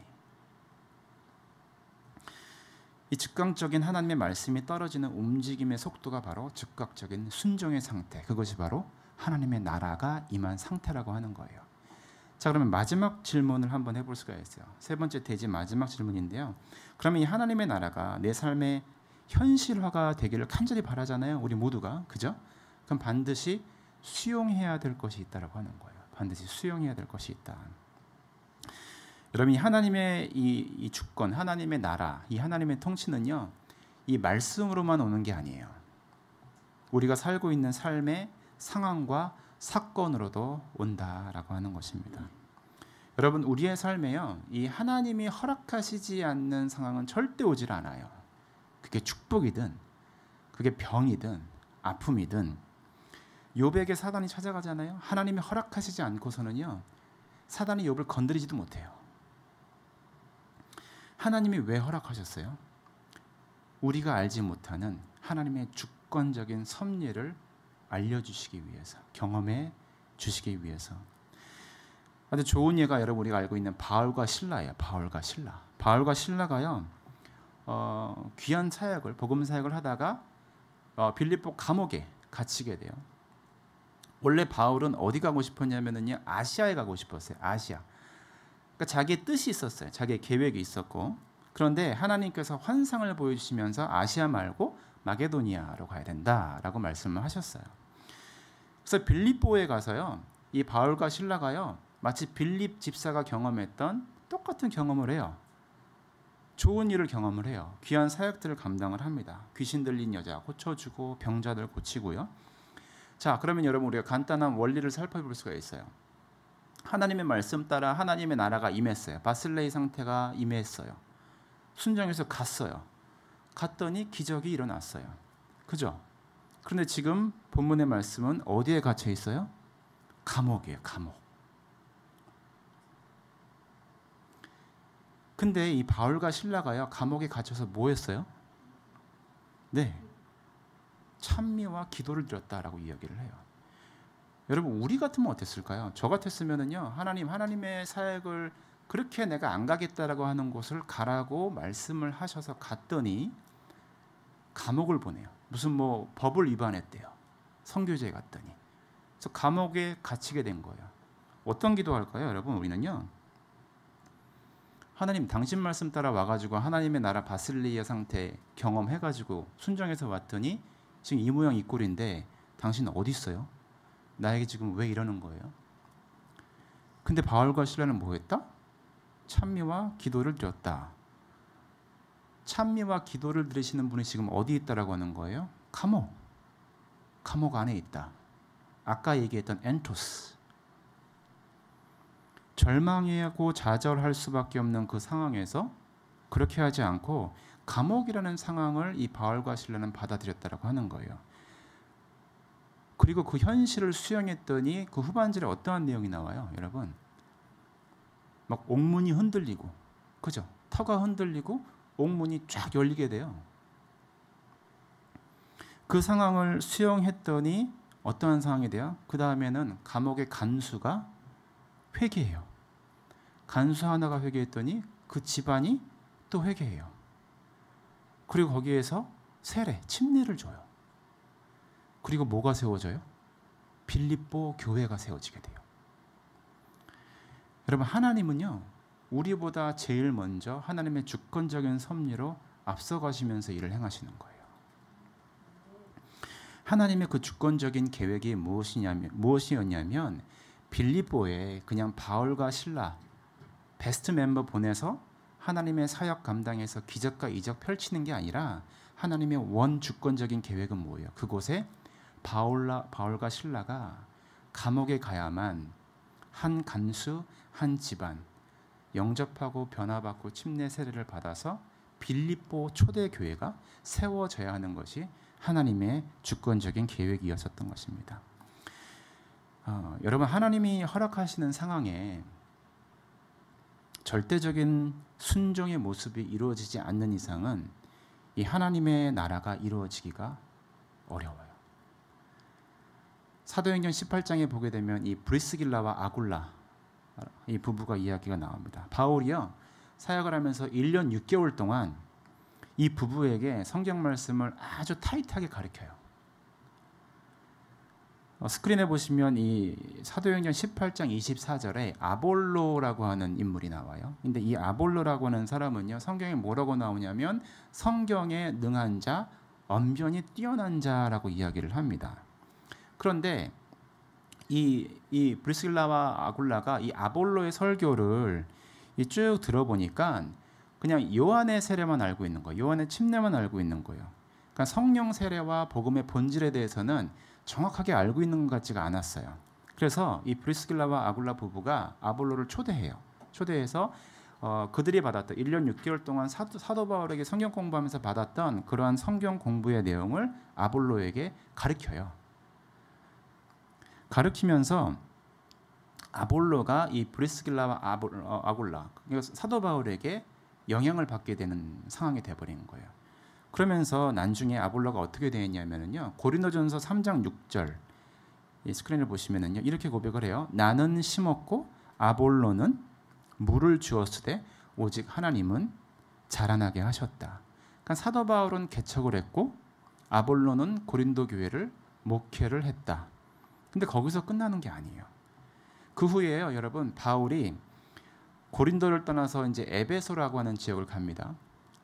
이 즉각적인 하나님의 말씀이 떨어지는 움직임의 속도가 바로 즉각적인 순종의 상태. 그것이 바로 하나님의 나라가 임한 상태라고 하는 거예요. 자, 그러면 마지막 질문을 한번 해볼 수가 있어요. 세 번째 대지 마지막 질문인데요. 그러면 이 하나님의 나라가 내 삶의 현실화가 되기를 간절히 바라잖아요. 우리 모두가. 그죠? 그럼 반드시 수용해야 될 것이 있다라고 하는 거예요. 반드시 수용해야 될 것이 있다. 여러분, 이 하나님의 이 주권, 하나님의 나라, 이 하나님의 통치는요, 이 말씀으로만 오는 게 아니에요. 우리가 살고 있는 삶의 상황과 사건으로도 온다라고 하는 것입니다. 여러분, 우리의 삶에요, 이 하나님이 허락하시지 않는 상황은 절대 오질 않아요. 그게 축복이든, 그게 병이든, 아픔이든. 욥에게 사단이 찾아가잖아요. 하나님이 허락하시지 않고서는요, 사단이 욥을 건드리지도 못해요. 하나님이 왜 허락하셨어요? 우리가 알지 못하는 하나님의 주권적인 섭리를 알려주시기 위해서, 경험해 주시기 위해서. 아주 좋은 예가 여러분 우리가 알고 있는 바울과 실라예요. 바울과 실라. 바울과 실라가요, 귀한 사역을, 복음 사역을 하다가 빌립보 감옥에 갇히게 돼요. 원래 바울은 어디 가고 싶었냐면요, 아시아에 가고 싶었어요. 아시아. 그러니까 자기의 뜻이 있었어요. 자기의 계획이 있었고. 그런데 하나님께서 환상을 보여주시면서 아시아 말고 마게도니아로 가야 된다라고 말씀을 하셨어요. 그래서 빌립보에 가서요, 이 바울과 실라가요, 마치 빌립 집사가 경험했던 똑같은 경험을 해요. 좋은 일을 경험을 해요. 귀한 사역들을 감당을 합니다. 귀신 들린 여자 고쳐주고 병자들 고치고요. 자, 그러면 여러분 우리가 간단한 원리를 살펴볼 수가 있어요. 하나님의 말씀 따라 하나님의 나라가 임했어요. 바슬레의 상태가 임했어요. 순종해서 갔어요. 갔더니 기적이 일어났어요. 그죠? 그런데 지금 본문의 말씀은 어디에 갇혀 있어요? 감옥이에요. 감옥. 근데 이 바울과 실라가요, 감옥에 갇혀서 뭐 했어요? 네, 찬미와 기도를 드렸다라고 이야기를 해요. 여러분, 우리 같으면 어땠을까요? 저 같았으면은요, 하나님의 사역을 그렇게 내가 안 가겠다라고 하는 곳을 가라고 말씀을 하셔서 갔더니 감옥을 보내요. 무슨 뭐 법을 위반했대요. 선교지에 갔더니. 그래서 감옥에 갇히게 된 거예요. 어떤 기도할까요, 여러분? 우리는요, 하나님 당신 말씀 따라 와가지고 하나님의 나라 바슬레이아 상태 경험해가지고 순종해서 왔더니 지금 이 모양 이 꼴인데 당신 어디 있어요? 나에게 지금 왜 이러는 거예요? 근데 바울과 실라는 뭐 했다? 찬미와 기도를 드렸다. 찬미와 기도를 드리시는 분이 지금 어디 있다라고 하는 거예요? 감옥. 감옥 안에 있다. 아까 얘기했던 엔토스. 절망하고 좌절할 수밖에 없는 그 상황에서 그렇게 하지 않고 감옥이라는 상황을 이 바울과 실라는 받아들였다라고 하는 거예요. 그리고 그 현실을 수용했더니 그 후반절에 어떠한 내용이 나와요, 여러분? 막 옥문이 흔들리고, 그죠? 터가 흔들리고 옥문이 쫙 열리게 돼요. 그 상황을 수용했더니 어떠한 상황이 돼요? 그 다음에는 감옥의 간수가 회개해요. 간수 하나가 회개했더니 그 집안이 또 회개해요. 그리고 거기에서 세례, 침례를 줘요. 그리고 뭐가 세워져요? 빌립보 교회가 세워지게 돼요. 여러분, 하나님은요, 우리보다 제일 먼저 하나님의 주권적인 섭리로 앞서가시면서 일을 행하시는 거예요. 하나님의 그 주권적인 계획이 무엇이었냐면 빌립보에 그냥 바울과 실라 베스트 멤버 보내서 하나님의 사역 감당해서 기적과 이적 펼치는 게 아니라 하나님의 원 주권적인 계획은 뭐예요? 그곳에 바울과 실라가 감옥에 가야만 한 간수, 한 집안 영접하고 변화받고 침례 세례를 받아서 빌립보 초대 교회가 세워져야 하는 것이 하나님의 주권적인 계획이었었던 것입니다. 여러분, 하나님이 허락하시는 상황에 절대적인 순종의 모습이 이루어지지 않는 이상은 이 하나님의 나라가 이루어지기가 어려워요. 사도행전 18장에 보게 되면 이 브리스길라와 아굴라 이 부부가 이야기가 나옵니다. 바울이요, 사역을 하면서 1년 6개월 동안 이 부부에게 성경 말씀을 아주 타이트하게 가르쳐요. 스크린에 보시면 이 사도행전 18장 24절에 아볼로라고 하는 인물이 나와요. 근데 이 아볼로라고 하는 사람은요, 성경에 뭐라고 나오냐면 성경에 능한 자, 언변이 뛰어난 자라고 이야기를 합니다. 그런데 이 브리스길라와 아굴라가 이 아볼로의 설교를 쭉 들어보니까 그냥 요한의 세례만 알고 있는 거예요. 요한의 침례만 알고 있는 거예요. 그러니까 성령 세례와 복음의 본질에 대해서는 정확하게 알고 있는 것 같지가 않았어요. 그래서 이 브리스길라와 아굴라 부부가 아볼로를 초대해요. 초대해서 그들이 받았던 1년 6개월 동안 사도 바울에게 성경 공부하면서 받았던 그러한 성경 공부의 내용을 아볼로에게 가르쳐요. 가르치면서 아볼로가 이 브리스길라와 아굴라, 그러니까 사도 바울에게 영향을 받게 되는 상황이 되어버린 거예요. 그러면서 나중에 아볼로가 어떻게 되었냐면요, 고린도전서 3장 6절 이 스크린을 보시면은요, 이렇게 고백을 해요. 나는 심었고 아볼로는 물을 주었으되 오직 하나님은 자라나게 하셨다. 그러니까 사도 바울은 개척을 했고 아볼로는 고린도 교회를 목회를 했다. 근데 거기서 끝나는 게 아니에요. 그 후에요, 여러분, 바울이 고린도를 떠나서 이제 에베소라고 하는 지역을 갑니다.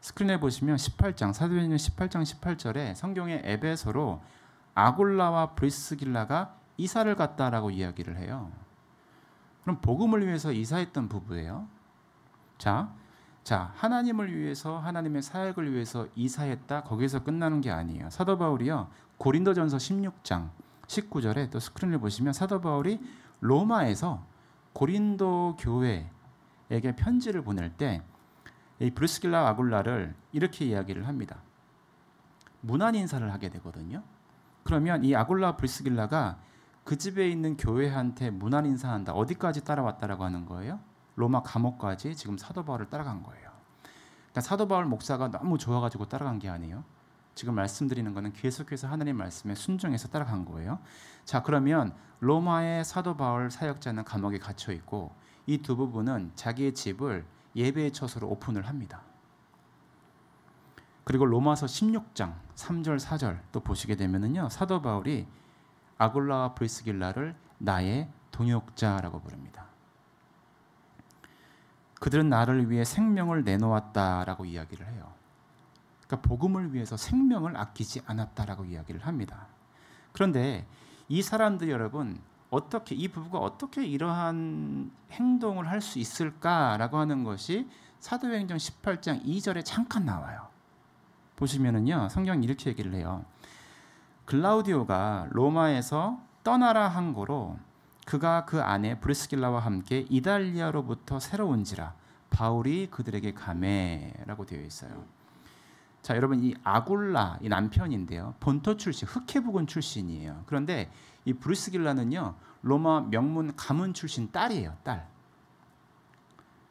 스크린에 보시면 18장, 사도행전 18장 18절에 성경의 에베소로 아굴라와 브리스길라가 이사를 갔다라고 이야기를 해요. 그럼 복음을 위해서 이사했던 부부예요. 자, 자, 하나님을 위해서 하나님의 사역을 위해서 이사했다. 거기서 끝나는 게 아니에요. 사도 바울이요. 고린도전서 16장 19절에 또 스크린을 보시면 사도 바울이 로마에서 고린도 교회에게 편지를 보낼 때 이 브리스길라 아굴라를 이렇게 이야기를 합니다. 문안 인사를 하게 되거든요. 그러면 이 아굴라 브리스길라가 그 집에 있는 교회한테 문안 인사한다. 어디까지 따라왔다라고 하는 거예요? 로마 감옥까지 지금 사도 바울을 따라간 거예요. 그러니까 사도 바울 목사가 너무 좋아가지고 따라간 게 아니에요. 지금 말씀드리는 거는 계속해서 하나님 말씀에 순종해서 따라간 거예요. 자, 그러면 로마의 사도 바울 사역자는 감옥에 갇혀 있고 이 두 부부는 자기의 집을 예배의 처소로 오픈을 합니다. 그리고 로마서 16장 3절 4절 또 보시게 되면은요. 사도 바울이 아굴라와 브리스길라를 나의 동역자라고 부릅니다. 그들은 나를 위해 생명을 내놓았다라고 이야기를 해요. 그러니까 복음을 위해서 생명을 아끼지 않았다라고 이야기를 합니다. 그런데 이 사람들이 여러분 어떻게 이 부부가 어떻게 이러한 행동을 할 수 있을까라고 하는 것이 사도행전 18장 2절에 잠깐 나와요. 보시면은요. 성경이 이렇게 얘기를 해요. 글라우디오가 로마에서 떠나라 한 거로 그가 그 아내 브리스길라와 함께 이달리아로부터 새로 온지라 바울이 그들에게 가매라고 되어 있어요. 자, 여러분 이 아굴라 이 남편인데요. 본토 출신, 흑해부군 출신이에요. 그런데 이 브리스길라는요. 로마 명문 가문 출신 딸이에요. 딸.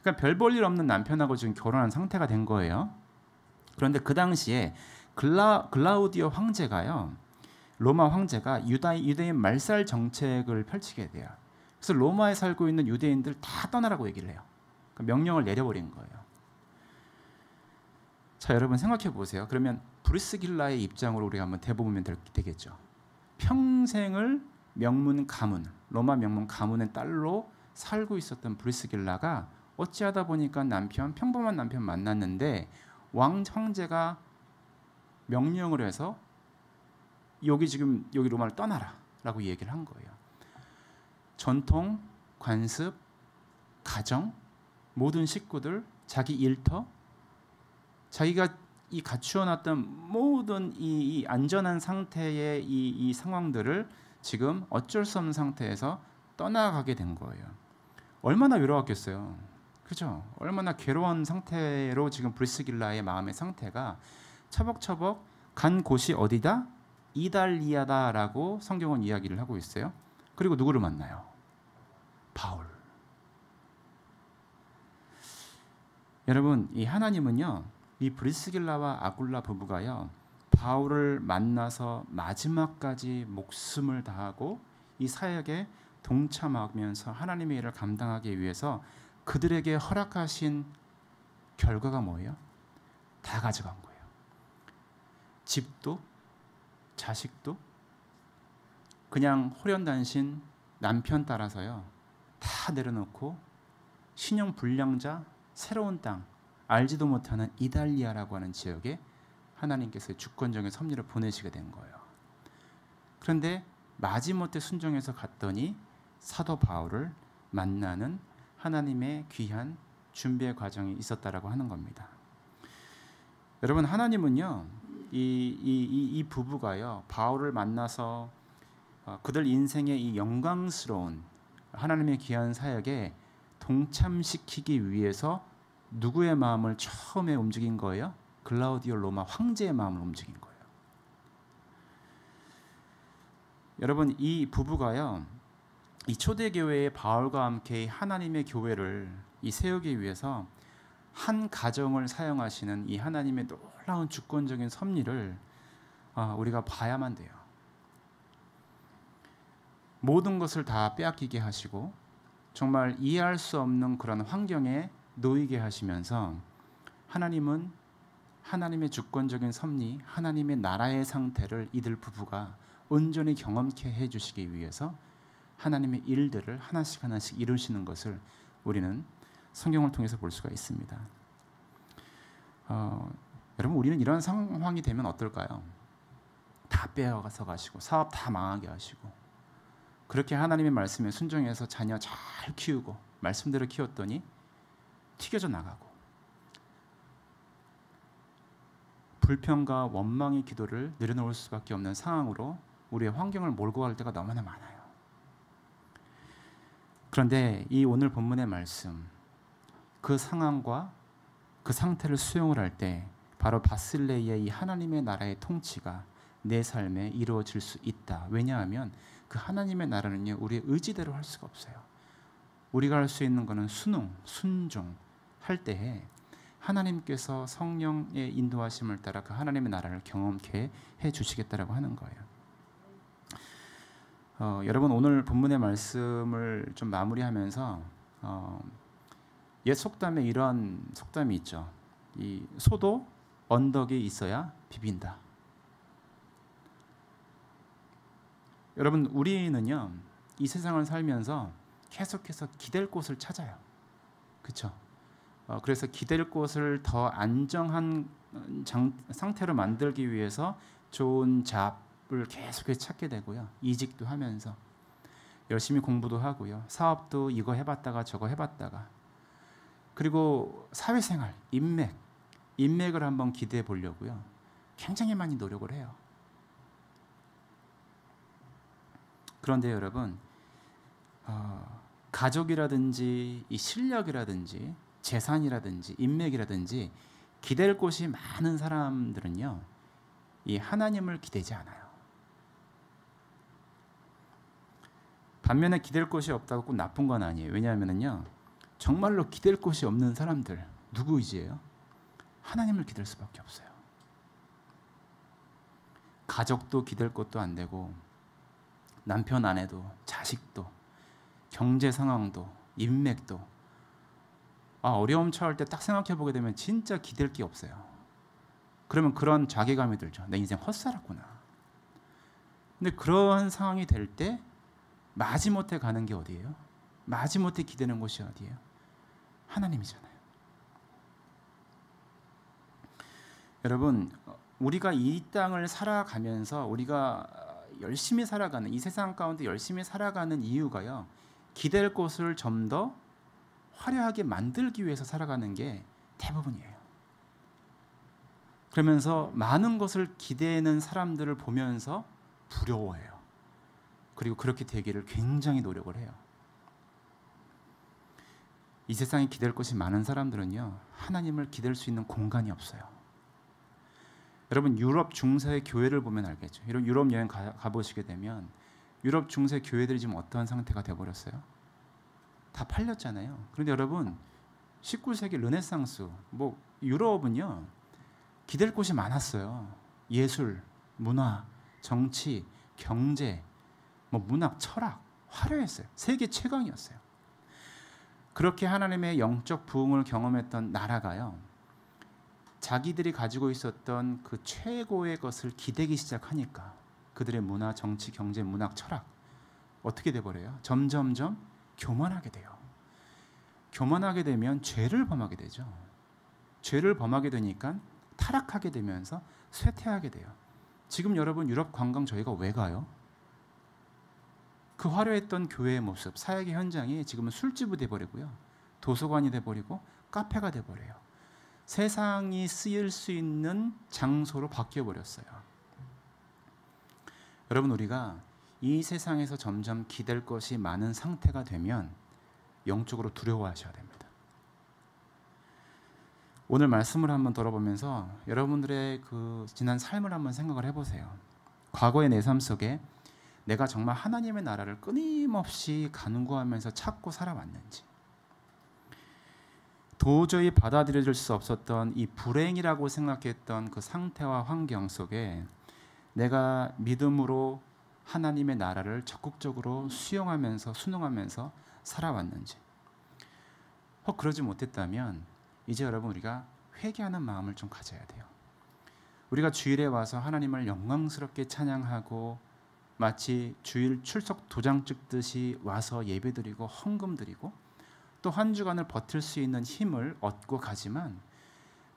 그러니까 별 볼 일 없는 남편하고 지금 결혼한 상태가 된 거예요. 그런데 그 당시에 글라우디오 황제가요. 로마 황제가 유대인 말살 정책을 펼치게 돼요. 그래서 로마에 살고 있는 유대인들 다 떠나라고 얘기를 해요. 그러니까 명령을 내려버린 거예요. 자, 여러분 생각해 보세요. 그러면 브리스길라의 입장으로 우리가 한번 대보면 되겠죠. 평생을 명문 가문, 로마 명문 가문의 딸로 살고 있었던 브리스길라가 어찌하다 보니까 평범한 남편 만났는데 황제가 명령을 해서 여기 로마를 떠나라라고 얘기를 한 거예요. 전통, 관습, 가정, 모든 식구들, 자기 일터, 자기가 이 갖추어놨던 모든 이 안전한 상태의 이 상황들을 지금 어쩔 수 없는 상태에서 떠나가게 된 거예요. 얼마나 외로웠겠어요. 그죠? 얼마나 괴로운 상태로 지금 브리스길라의 마음의 상태가 처벅처벅 간 곳이 어디다? 이달리아다라고 성경은 이야기를 하고 있어요. 그리고 누구를 만나요? 바울. 여러분, 이 하나님은요. 이 브리스길라와 아굴라 부부가요. 바울을 만나서 마지막까지 목숨을 다하고 이 사역에 동참하면서 하나님의 일을 감당하기 위해서 그들에게 허락하신 결과가 뭐예요? 다 가져간 거예요. 집도 자식도 그냥 호련단신 남편 따라서요. 다 내려놓고 신용 불량자 새로운 땅 알지도 못하는 이달리아라고 하는 지역에 하나님께서 주권적인 섭리를 보내시게 된 거예요. 그런데 마지못해 순종해서 갔더니 사도 바울을 만나는 하나님의 귀한 준비의 과정이 있었다라고 하는 겁니다. 여러분 하나님은요 이 부부가요 바울을 만나서 그들 인생의 이 영광스러운 하나님의 귀한 사역에 동참시키기 위해서 누구의 마음을 처음에 움직인 거예요? 글라우디오 로마 황제의 마음을 움직인 거예요. 여러분 이 부부가요 이 초대교회의 바울과 함께 하나님의 교회를 이 세우기 위해서 한 가정을 사용하시는 이 하나님의 놀라운 주권적인 섭리를 우리가 봐야만 돼요. 모든 것을 다 빼앗기게 하시고 정말 이해할 수 없는 그런 환경에 놓이게 하시면서 하나님은 하나님의 주권적인 섭리, 하나님의 나라의 상태를 이들 부부가 온전히 경험케 해주시기 위해서 하나님의 일들을 하나씩 하나씩 이루시는 것을 우리는 성경을 통해서 볼 수가 있습니다. 여러분 우리는 이런 상황이 되면 어떨까요? 다 빼앗아서 가시고 사업 다 망하게 하시고 그렇게 하나님의 말씀에 순종해서 자녀 잘 키우고 말씀대로 키웠더니 튀겨져 나가고 불평과 원망의 기도를 내려놓을 수밖에 없는 상황으로 우리의 환경을 몰고 갈 때가 너무나 많아요. 그런데 이 오늘 본문의 말씀, 그 상황과 그 상태를 수용을 할 때 바로 바실레이의 이 하나님의 나라의 통치가 내 삶에 이루어질 수 있다. 왜냐하면 그 하나님의 나라는요, 우리의 의지대로 할 수가 없어요. 우리가 할 수 있는 것은 순종, 순종할 때에 하나님께서 성령의 인도하심을 따라 그 하나님의 나라를 경험케 해주시겠다라고 하는 거예요. 여러분 오늘 본문의 말씀을 좀 마무리하면서 옛 속담에 이런 속담이 있죠. 이 소도 언덕에 있어야 비빈다. 여러분 우리는요 이 세상을 살면서 계속해서 기댈 곳을 찾아요. 그렇죠? 그래서 기댈 곳을 더 안정한 상태로 만들기 위해서 좋은 잡을 계속해서 찾게 되고요. 이직도 하면서 열심히 공부도 하고요. 사업도 이거 해봤다가 저거 해봤다가 그리고 사회생활, 인맥을 한번 기대해 보려고요. 굉장히 많이 노력을 해요. 그런데 여러분 가족이라든지 이 실력이라든지 재산이라든지 인맥이라든지 기댈 곳이 많은 사람들은요 이 하나님을 기대지 않아요. 반면에 기댈 곳이 없다고 꼭 나쁜 건 아니에요. 왜냐하면요 정말로 기댈 곳이 없는 사람들 누구 의지예요? 하나님을 기댈 수밖에 없어요. 가족도 기댈 곳도 안 되고 남편 아내도 자식도 경제 상황도 인맥도 어려움 처할 때 딱 생각해 보게 되면 진짜 기댈 게 없어요. 그러면 그런 자괴감이 들죠. 내 인생 헛살았구나. 근데 그런 상황이 될 때 마지못해 가는 게 어디예요? 마지못해 기대는 곳이 어디예요? 하나님이잖아요. 여러분 우리가 이 땅을 살아가면서 우리가 열심히 살아가는 이 세상 가운데 열심히 살아가는 이유가요. 기댈 곳을 좀 더 화려하게 만들기 위해서 살아가는 게 대부분이에요. 그러면서 많은 것을 기대는 사람들을 보면서 부러워해요. 그리고 그렇게 되기를 굉장히 노력을 해요. 이 세상에 기댈 곳이 많은 사람들은요. 하나님을 기댈 수 있는 공간이 없어요. 여러분 유럽 중세의 교회를 보면 알겠죠. 이런 유럽 여행 가보시게 되면 유럽 중세 교회들이 지금 어떠한 상태가 되어버렸어요? 다 팔렸잖아요. 그런데 여러분 19세기 르네상스 유럽은요 기댈 곳이 많았어요. 예술, 문화, 정치, 경제, 문학, 철학 화려했어요. 세계 최강이었어요. 그렇게 하나님의 영적 부흥을 경험했던 나라가요. 자기들이 가지고 있었던 그 최고의 것을 기대기 시작하니까 그들의 문화, 정치, 경제, 문학, 철학 어떻게 돼버려요? 점점점 교만하게 돼요. 교만하게 되면 죄를 범하게 되죠. 죄를 범하게 되니까 타락하게 되면서 쇠퇴하게 돼요. 지금 여러분 유럽 관광 저희가 왜 가요? 그 화려했던 교회의 모습, 사역의 현장이 지금은 술집이 돼버리고요. 도서관이 돼버리고 카페가 돼버려요. 세상이 쓰일 수 있는 장소로 바뀌어버렸어요. 여러분 우리가 이 세상에서 점점 기댈 것이 많은 상태가 되면 영적으로 두려워하셔야 됩니다. 오늘 말씀을 한번 돌아보면서 여러분들의 그 지난 삶을 한번 생각을 해보세요. 과거의 내 삶 속에 내가 정말 하나님의 나라를 끊임없이 간구하면서 찾고 살아왔는지, 도저히 받아들여질 수 없었던 이 불행이라고 생각했던 그 상태와 환경 속에 내가 믿음으로 하나님의 나라를 적극적으로 수용하면서 순응하면서 살아왔는지, 혹 그러지 못했다면 이제 여러분 우리가 회개하는 마음을 좀 가져야 돼요. 우리가 주일에 와서 하나님을 영광스럽게 찬양하고 마치 주일 출석 도장 찍듯이 와서 예배드리고 헌금드리고 또 한 주간을 버틸 수 있는 힘을 얻고 가지만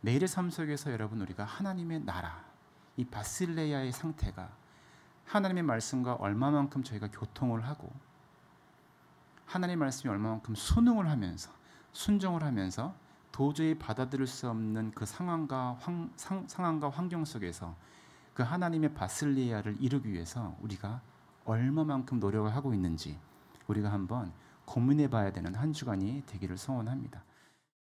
매일의 삶 속에서 여러분 우리가 하나님의 나라, 이 바실레야의 상태가 하나님의 말씀과 얼마만큼 저희가 교통을 하고 하나님의 말씀이 얼마만큼 순응을 하면서 순종을 하면서 도저히 받아들일 수 없는 그 상황과 환경 속에서 그 하나님의 바실레아를 이루기 위해서 우리가 얼마만큼 노력을 하고 있는지 우리가 한번 고민해 봐야 되는 한 주간이 되기를 소원합니다.